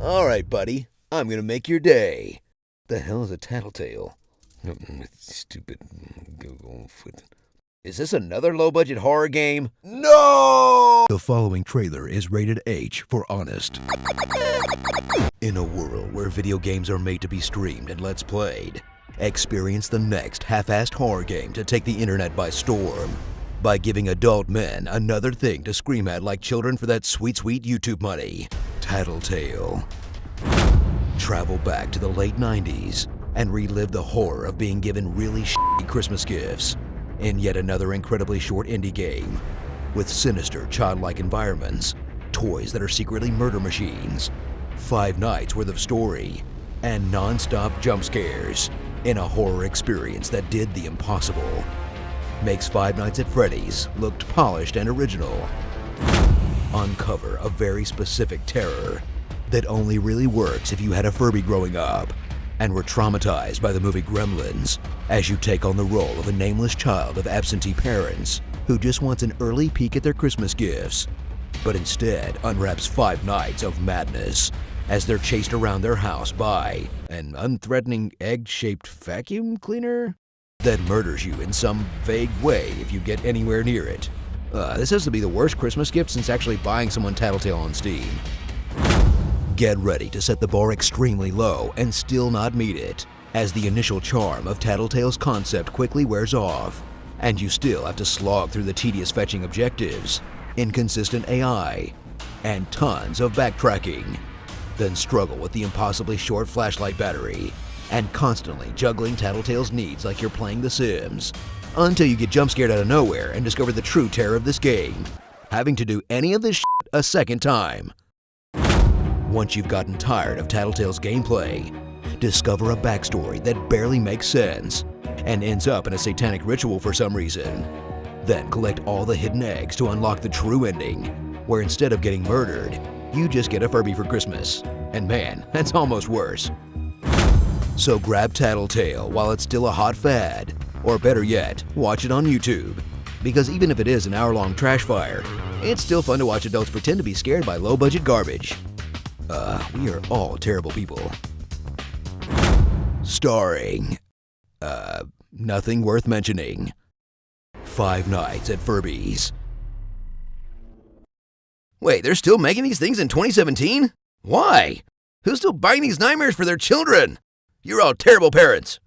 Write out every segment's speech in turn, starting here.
Alright, buddy. I'm gonna make your day. The hell is a Tattletail? Stupid Google. Is this another low-budget horror game? No! The following trailer is rated H for honest. In a world where video games are made to be streamed and let's played, experience the next half-assed horror game to take the internet by storm by giving adult men another thing to scream at like children for that sweet, sweet YouTube money. Tattletail. Travel back to the late 90s and relive the horror of being given really shitty Christmas gifts in yet another incredibly short indie game with sinister, childlike environments, toys that are secretly murder machines, 5 nights worth of story, and non-stop jump scares in a horror experience that did the impossible. Makes Five Nights at Freddy's looked polished and original. Uncover a very specific terror that only really works if you had a Furby growing up and were traumatized by the movie Gremlins as you take on the role of a nameless child of absentee parents who just wants an early peek at their Christmas gifts, but instead unwraps 5 nights of madness as they're chased around their house by an unthreatening egg-shaped vacuum cleaner that murders you in some vague way if you get anywhere near it. This has to be the worst Christmas gift since actually buying someone Tattletail on Steam. Get ready to set the bar extremely low and still not meet it, as the initial charm of Tattletail's concept quickly wears off, and you still have to slog through the tedious fetching objectives, inconsistent AI, and tons of backtracking, then struggle with the impossibly short flashlight battery, and constantly juggling Tattletail's needs like you're playing The Sims, until you get jump scared out of nowhere and discover the true terror of this game, having to do any of this shit a second time. Once you've gotten tired of Tattletail's gameplay, discover a backstory that barely makes sense and ends up in a satanic ritual for some reason. Then collect all the hidden eggs to unlock the true ending, where instead of getting murdered, you just get a Furby for Christmas. And man, that's almost worse. So grab Tattletail while it's still a hot fad, or better yet, watch it on YouTube. Because even if it is an hour-long trash fire, it's still fun to watch adults pretend to be scared by low-budget garbage. We are all terrible people. Starring, nothing worth mentioning. 5 Nights at Furby's. Wait, they're still making these things in 2017? Why? Who's still buying these nightmares for their children? You're all terrible parents.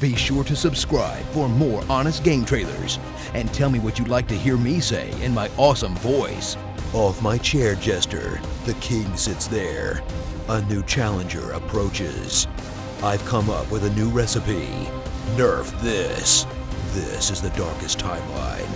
Be sure to subscribe for more honest game trailers, and tell me what you'd like to hear me say in my awesome voice. Off my chair, Jester, the king sits there. A new challenger approaches. I've come up with a new recipe. Nerf this. This is the darkest timeline.